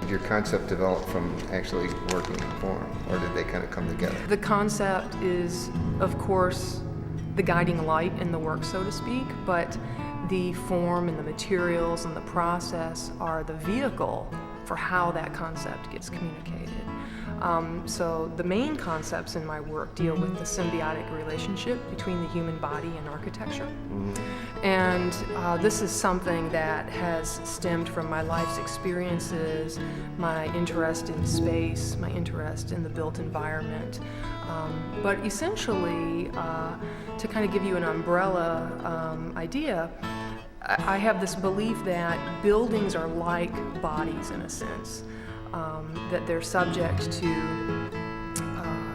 did your concept develop from actually working in form, or did they kind of come together? The concept is, of course, the guiding light in the work, so to speak, but the form and the materials and the process are the vehicle for how that concept gets communicated. So the main concepts in my work deal with the symbiotic relationship between the human body and architecture. Mm-hmm. And this is something that has stemmed from my life's experiences, my interest in space, my interest in the built environment. But essentially, to kind of give you an umbrella idea, I have this belief that buildings are like bodies in a sense, that they're subject to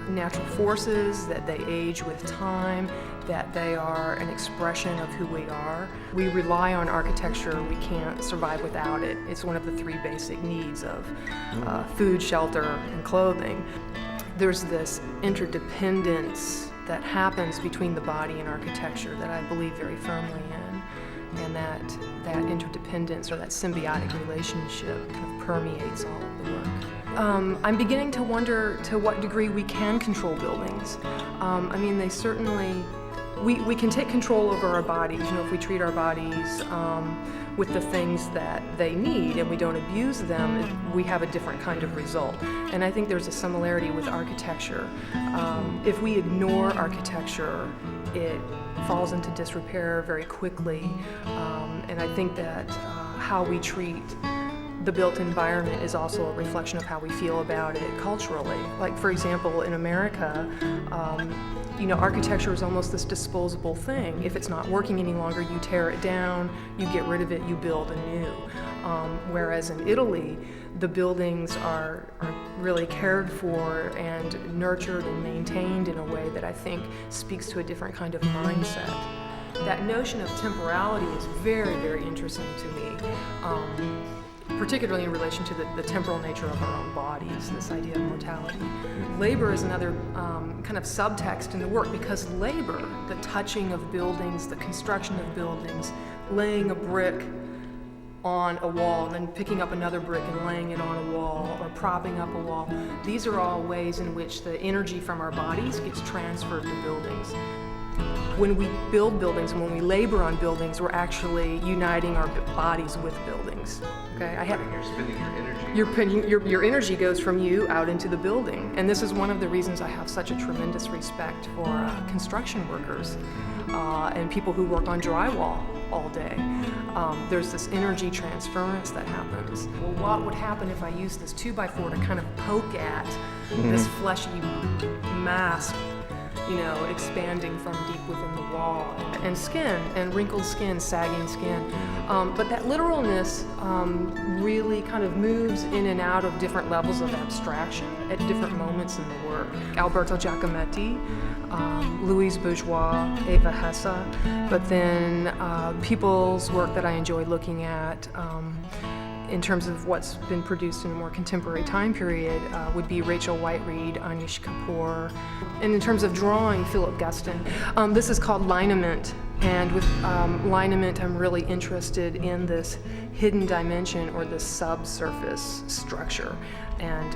natural forces, that they age with time, that they are an expression of who we are. We rely on architecture, we can't survive without it. It's one of the three basic needs of food, shelter, and clothing. There's this interdependence that happens between the body and architecture that I believe very firmly in, and that interdependence or that symbiotic relationship kind of permeates all of the work. I'm beginning to wonder to what degree we can control buildings. I mean, they certainly, we can take control over our bodies, you know, if we treat our bodies with the things that they need and we don't abuse them, we have a different kind of result. And I think there's a similarity with architecture. If we ignore architecture, it falls into disrepair very quickly. And I think that how we treat the built environment is also a reflection of how we feel about it culturally. Like, for example, in America, you know, architecture is almost this disposable thing. If it's not working any longer, you tear it down, you get rid of it, you build anew. Whereas in Italy, the buildings are really cared for and nurtured and maintained in a way that I think speaks to a different kind of mindset. That notion of temporality is very, very interesting to me. Particularly in relation to the temporal nature of our own bodies, this idea of mortality. Labor is another kind of subtext in the work, because labor, the touching of buildings, the construction of buildings, laying a brick on a wall and then picking up another brick and laying it on a wall or propping up a wall, these are all ways in which the energy from our bodies gets transferred to buildings. When we build buildings and when we labor on buildings, we're actually uniting our bodies with buildings. Okay, You're spending your energy. Your energy goes from you out into the building, and this is one of the reasons I have such a tremendous respect for construction workers and people who work on drywall all day. There's this energy transference that happens. Well, what would happen if I used this 2x4 to kind of poke at this fleshy mass, you know, expanding from deep within the wall, and skin, and wrinkled skin, sagging skin. But that literalness really kind of moves in and out of different levels of abstraction at different moments in the work. Alberto Giacometti, Louise Bourgeois, Eva Hesse, but then people's work that I enjoy looking at in terms of what's been produced in a more contemporary time period would be Rachel White-Reed, Anish Kapoor. And in terms of drawing, Philip Guston. This is called Lineament, and with Lineament I'm really interested in this hidden dimension or this subsurface structure, and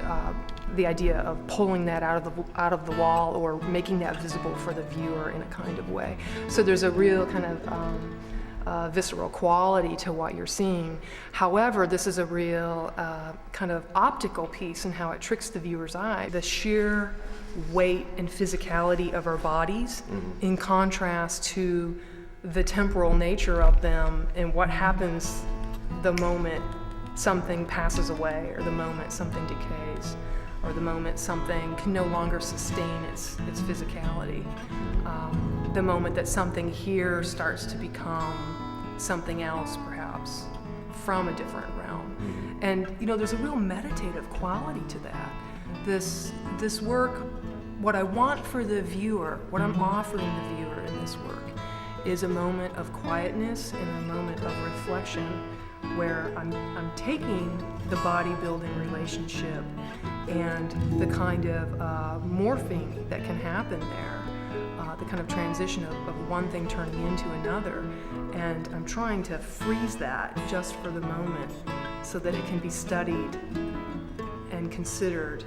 the idea of pulling that out of the wall or making that visible for the viewer in a kind of way. So there's a real kind of visceral quality to what you're seeing. However, this is a real kind of optical piece in how it tricks the viewer's eye. The sheer weight and physicality of our bodies in contrast to the temporal nature of them and what happens the moment something passes away, or the moment something decays, or the moment something can no longer sustain its physicality. The moment that something here starts to become something else, perhaps, from a different realm. And you know, there's a real meditative quality to that. This work, what I want for the viewer, what I'm offering the viewer in this work, is a moment of quietness and a moment of reflection, where I'm taking the body-building relationship and the kind of morphing that can happen there, the kind of transition of one thing turning into another, and I'm trying to freeze that just for the moment so that it can be studied and considered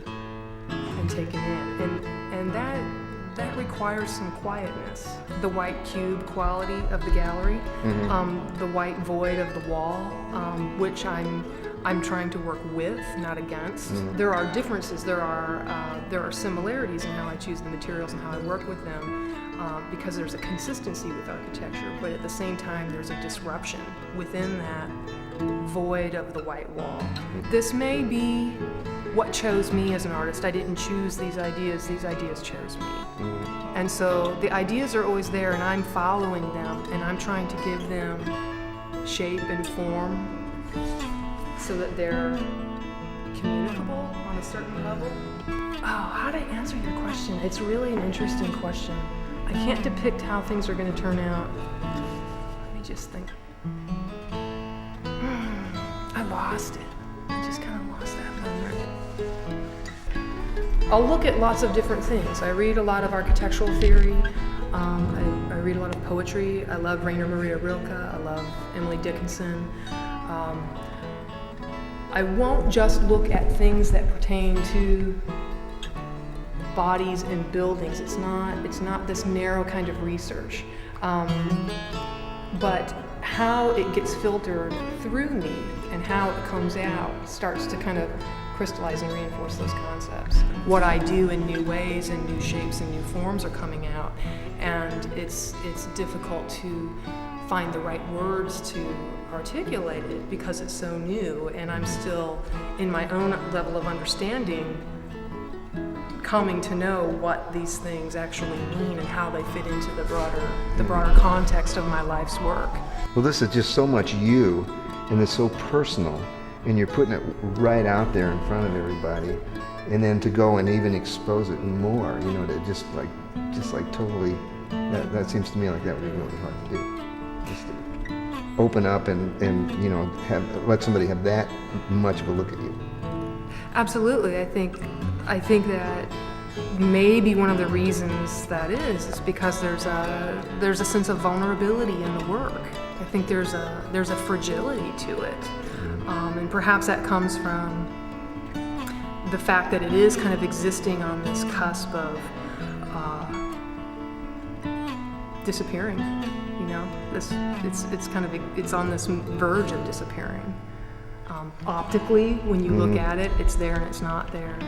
and taken in. And that requires some quietness. The white cube quality of the gallery, the white void of the wall, which I'm trying to work with, not against. There are differences. There are similarities in how I choose the materials and how I work with them, because there's a consistency with architecture, but at the same time there's a disruption within that void of the white wall. This may be what chose me as an artist. I didn't choose these ideas chose me. And so the ideas are always there, and I'm following them, and I'm trying to give them shape and form so that they're communicable on a certain level. Oh, how to answer your question? It's really an interesting question. I can't depict how things are going to turn out. Let me just think. I lost it. I just kind of lost that moment. I'll look at lots of different things. I read a lot of architectural theory. I read a lot of poetry. I love Rainer Maria Rilke. I love Emily Dickinson. I won't just look at things that pertain to bodies and buildings. It's not this narrow kind of research. But how it gets filtered through me and how it comes out starts to kind of crystallize and reinforce those concepts. What I do in new ways and new shapes and new forms are coming out, and it's difficult to find the right words to articulate it because it's so new, and I'm still, in my own level of understanding, coming to know what these things actually mean and how they fit into the broader context of my life's work. Well, this is just so much you, and it's so personal, and you're putting it right out there in front of everybody, and then to go and even expose it more, to just like totally, that seems to me like that would be really hard to do. Just to open up and let somebody have that much of a look at you. Absolutely. I think that maybe one of the reasons that is because there's a sense of vulnerability in the work. I think there's a fragility to it, and perhaps that comes from the fact that it is kind of existing on this cusp of disappearing. It's on this verge of disappearing. Optically, when you look at it, it's there and it's not there.